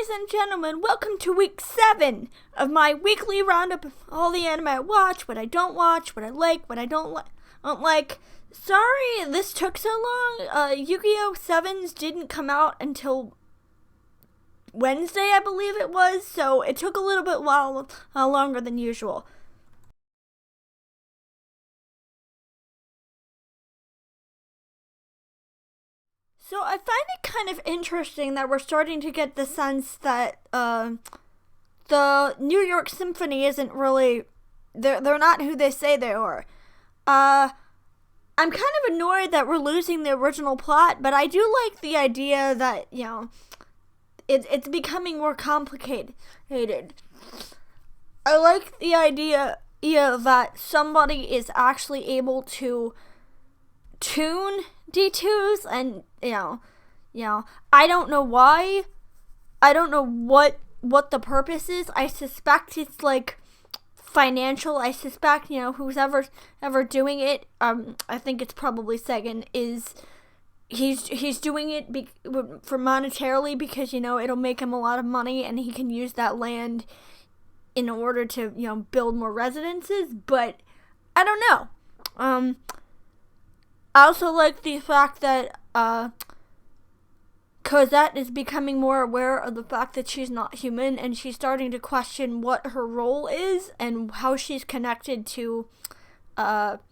Ladies and gentlemen, welcome to week 7 of my weekly roundup of all the anime I watch, what I don't watch, what I like, what I don't like. Sorry this took so long. Yu-Gi-Oh! 7s didn't come out until Wednesday, I believe it was, so it took a little bit longer than usual. So I find it kind of interesting that we're starting to get the sense that the New York Symphony isn't really they're not who they say they are. I'm kind of annoyed that we're losing the original plot, but I do like the idea that, it's becoming more complicated. I like the idea that somebody is actually able to tune D2s, and I don't know why. I don't know what the purpose is. I suspect it's like financial. I suspect who's ever doing it. I think it's probably Sagan. He's doing it for monetarily because it'll make him a lot of money and he can use that land in order to build more residences. But I don't know. I also like the fact that Cosette is becoming more aware of the fact that she's not human, and she's starting to question what her role is and how she's connected to, not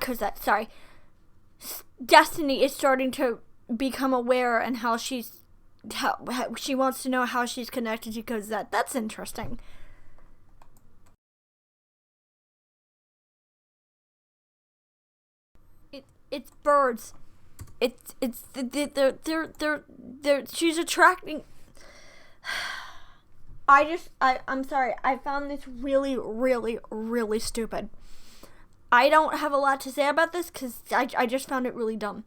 Cosette, sorry. Destiny is starting to become aware and how she wants to know how she's connected to Cosette. That's interesting. It's birds. They're she's attracting. I'm sorry. I found this really, really, really stupid. I don't have a lot to say about this because I just found it really dumb.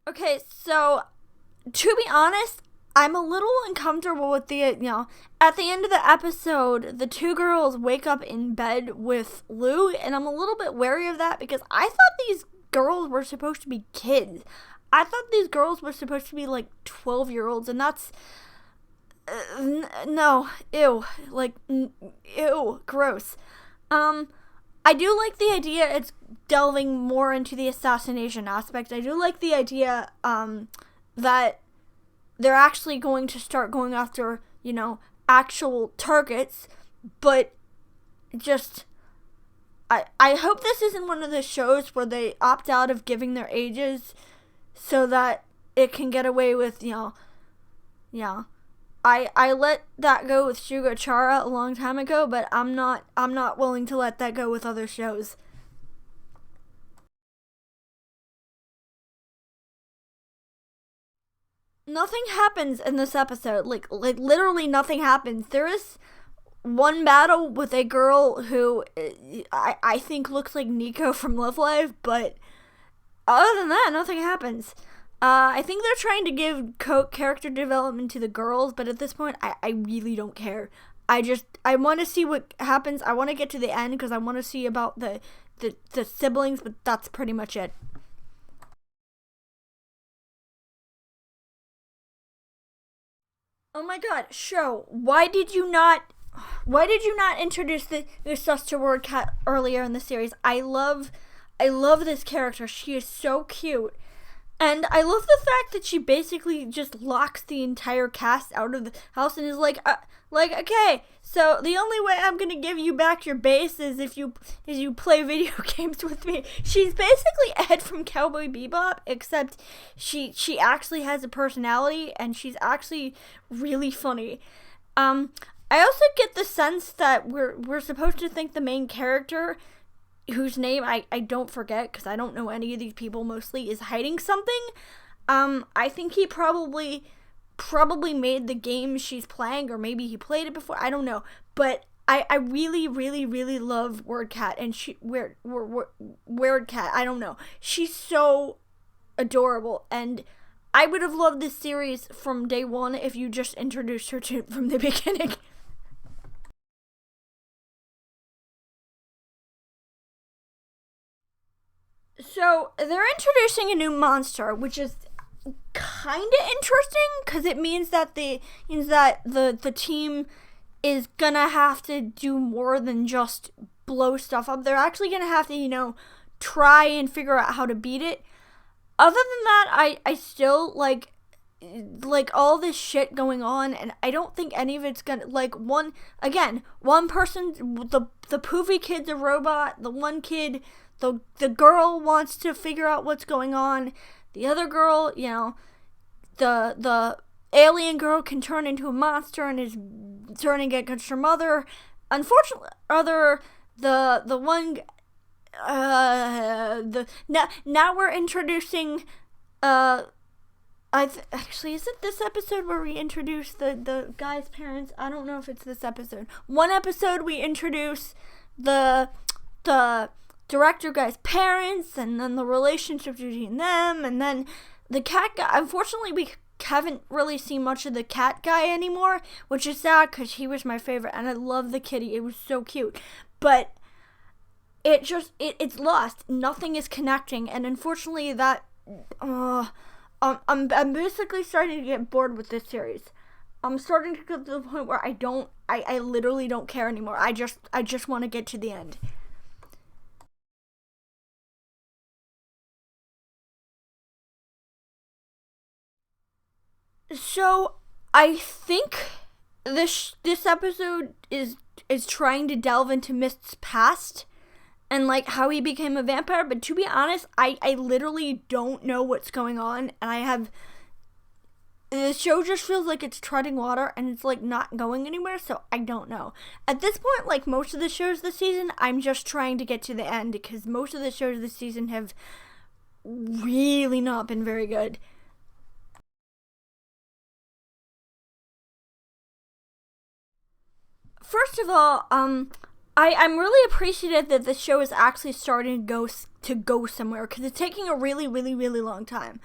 Okay, so to be honest, I'm a little uncomfortable with the, at the end of the episode, the two girls wake up in bed with Lou, and I'm a little bit wary of that because I thought these girls were supposed to be kids. I thought these girls were supposed to be like 12-year-olds, and that's, no, ew, ew, gross. I do like the idea it's delving more into the assassination aspect. I do like the idea, that they're actually going to start going after, actual targets, but just, I hope this isn't one of the shows where they opt out of giving their ages so that it can get away with, I let that go with Shugo Chara a long time ago, but I'm not willing to let that go with other shows. Nothing happens in this episode. Like literally nothing happens. There is one battle with a girl who I think looks like Nico from Love Live, but other than that, nothing happens. I think they're trying to give character development to the girls, but at this point, I really don't care. I want to see what happens. I want to get to the end because I want to see about the siblings, but that's pretty much it. Oh my god, show. Why did you not introduce the sister word cat earlier in the series? I love this character. She is so cute. And I love the fact that she basically just locks the entire cast out of the house and is like, okay, so the only way I'm gonna give you back your base is if you play video games with me. She's basically Ed from Cowboy Bebop, except she actually has a personality and she's actually really funny. I also get the sense that we're supposed to think the main character, whose name I don't forget because I don't know any of these people mostly, is hiding something. I think he probably made the game she's playing, or maybe he played it before. I don't know, but I really, really, really love Wordcat, and Wordcat. I don't know. She's so adorable, and I would have loved this series from day one if you just introduced her to from the beginning. So they're introducing a new monster, which is kind of interesting because it means that the team is gonna have to do more than just blow stuff up. They're actually gonna have to, try and figure out how to beat it. Other than that, I still like all this shit going on, and I don't think any of it's gonna one person, the poofy kid's a robot. The one kid, the girl wants to figure out what's going on. The other girl, the alien girl can turn into a monster and is turning against her mother. Unfortunately, the one now we're introducing actually, is it this episode where we introduce the guy's parents? I don't know if it's this episode. One episode we introduce the director guy's parents, and then the relationship between them, and then the cat guy. Unfortunately, we haven't really seen much of the cat guy anymore, which is sad because he was my favorite, and I love the kitty. It was so cute, but it's lost. Nothing is connecting, and unfortunately, that I'm basically starting to get bored with this series. I'm starting to get to the point where I literally don't care anymore. I just want to get to the end. So I think this episode is trying to delve into Mist's past and how he became a vampire, but to be honest, I literally don't know what's going on, and the show just feels like it's treading water and it's not going anywhere, so I don't know. At this point, like most of the shows this season, I'm just trying to get to the end because most of the shows this season have really not been very good. First of all, I'm really appreciative that the show is actually starting to go somewhere because it's taking a really, really, really long time.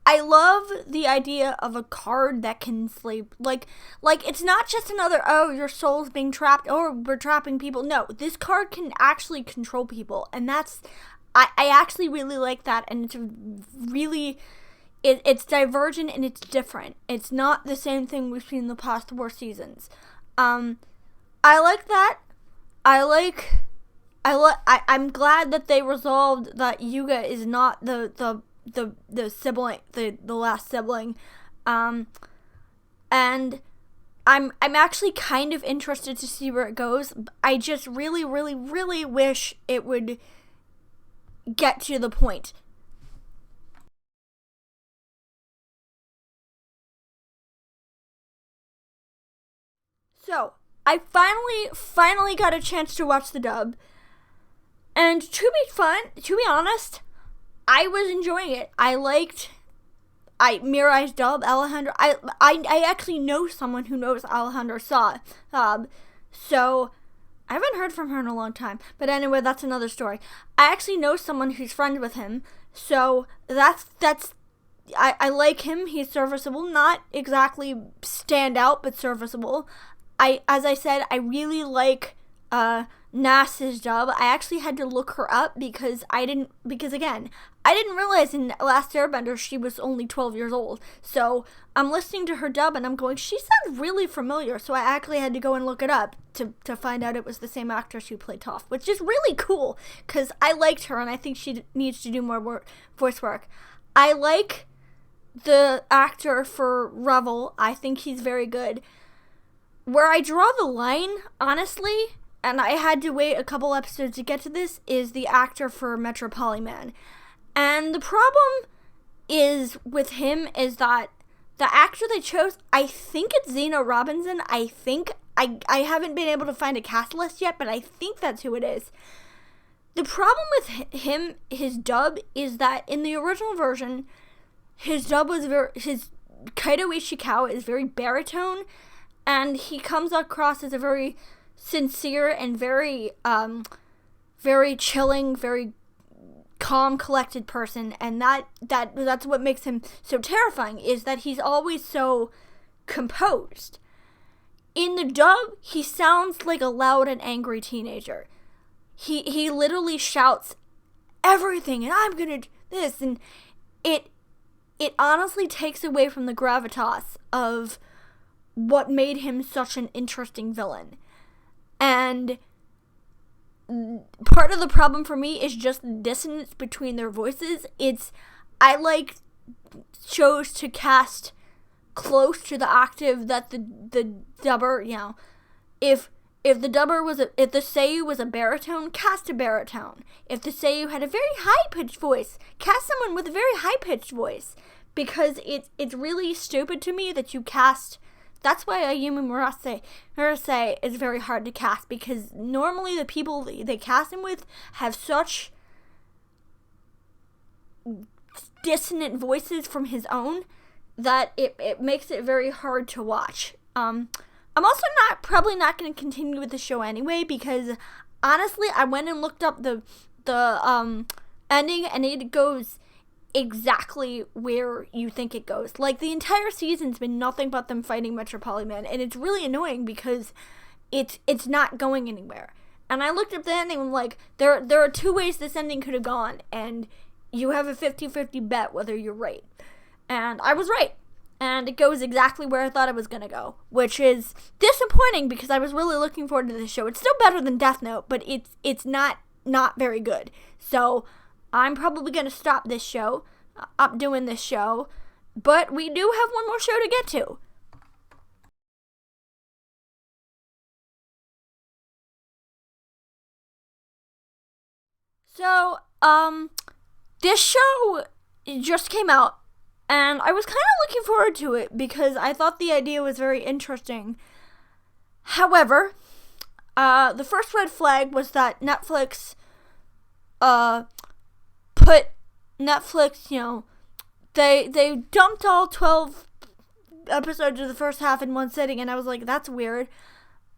I love the idea of a card that can sleep. Like it's not just another, oh, your soul's being trapped, or we're trapping people. No, this card can actually control people, and I actually really like that, and it's really, it's divergent and it's different. It's not the same thing we've seen in the past 4 seasons. I like that. I'm glad that they resolved that Yuga is not the sibling, the last sibling, and I'm actually kind of interested to see where it goes. I just really, really, really wish it would get to the point. So I finally got a chance to watch the dub, and to be honest, I was enjoying it. I liked Mirai's dub, Alejandro. I actually know someone who knows Alejandro so I haven't heard from her in a long time. But anyway, that's another story. I actually know someone who's friends with him, so I like him. He's serviceable, not exactly stand out, but serviceable. As I said, I really like Nas's dub. I actually had to look her up because I didn't realize in Last Airbender she was only 12 years old. So I'm listening to her dub and I'm going, she sounds really familiar. So I actually had to go and look it up to find out it was the same actress who played Toph, which is really cool because I liked her and I think she needs to do more voice work. I like the actor for Revel. I think he's very good. Where I draw the line, honestly, and I had to wait a couple episodes to get to this, is the actor for Metropoliman. And the problem is with him is that the actor they chose, I think it's Zeno Robinson. I haven't been able to find a cast list yet, but I think that's who it is. The problem with him, his dub, is that in the original version, his dub was his Kaito Ishikawa is very baritone, and he comes across as a very sincere and very, very chilling, very calm, collected person. And that's what makes him so terrifying, is that he's always so composed. In the dub, he sounds like a loud and angry teenager. He literally shouts everything, and I'm gonna do this, and it honestly takes away from the gravitas of what made him such an interesting villain. And part of the problem for me is just the dissonance between their voices. I like shows to cast close to the octave that the dubber, if the dubber was if the Seiyu was a baritone, cast a baritone. If the Seiyu had a very high-pitched voice, cast someone with a very high-pitched voice. Because it's really stupid to me that you cast. That's why Ayumi Murase is very hard to cast, because normally the people they cast him with have such dissonant voices from his own that it makes it very hard to watch. I'm also probably not going to continue with the show anyway, because honestly, I went and looked up the ending, and it goes exactly where you think it goes. Like, the entire season's been nothing but them fighting Metropoliman, and it's really annoying because it's not going anywhere. And I looked up the ending, and like, there are two ways this ending could have gone, and you have a 50-50 bet whether you're right. And I was right. And it goes exactly where I thought it was gonna go, which is disappointing because I was really looking forward to this show. It's still better than Death Note, but it's not very good. So I'm probably gonna stop this show, doing this show, but we do have one more show to get to. So, this show just came out, and I was kind of looking forward to it because I thought the idea was very interesting. However, the first red flag was that Netflix, put Netflix, they dumped all 12 episodes of the first half in one sitting, and I was like, that's weird.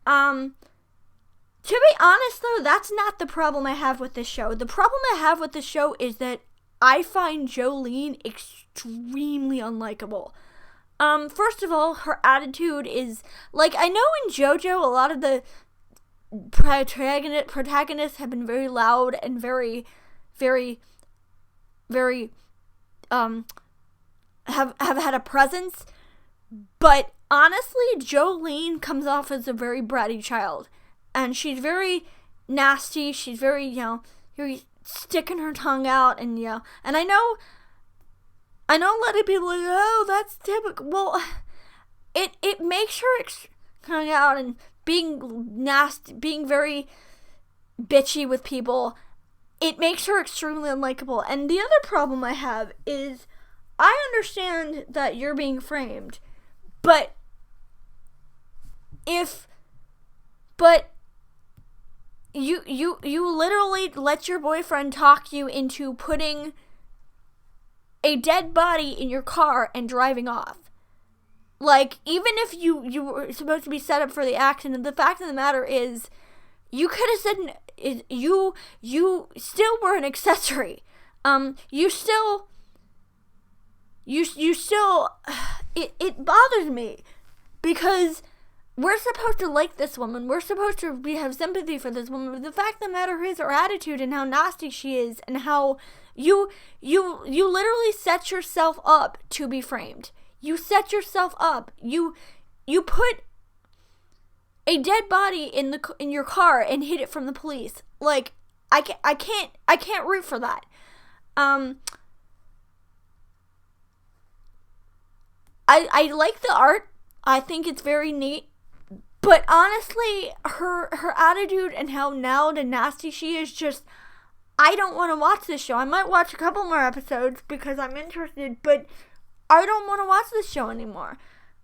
To be honest, though, that's not the problem I have with this show. The problem I have with this show is that I find Jolene extremely unlikable. First of all, her attitude is, like, I know in JoJo, a lot of the protagonists have been very loud and very, very, very, have had a presence, but honestly, Jolene comes off as a very bratty child. And she's very nasty. She's very, very sticking her tongue out, and and I know a lot of people are like, oh, that's typical. Well, it makes her tongue out and being nasty, being very bitchy with people. It makes her extremely unlikable. And the other problem I have is, I understand that you're being framed, but you literally let your boyfriend talk you into putting a dead body in your car and driving off. Like, even if you were supposed to be set up for the accident, the fact of the matter is, you could have said you still were an accessory. You still it bothers me because we're supposed to like this woman. We're supposed to have sympathy for this woman. But the fact of the matter is her attitude and how nasty she is, and how you literally set yourself up to be framed. You set yourself up. You put a dead body in your car and hid it from the police. Like, I can't root for that. I like the art. I think it's very neat. But honestly, her attitude and how loud and nasty she is, just, I don't want to watch this show. I might watch a couple more episodes because I'm interested, but I don't want to watch this show anymore.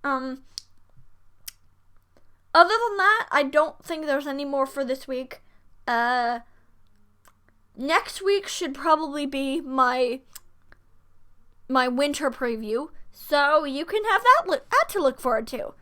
Other than that, I don't think there's any more for this week. Next week should probably be my winter preview, so you can have that to look forward to.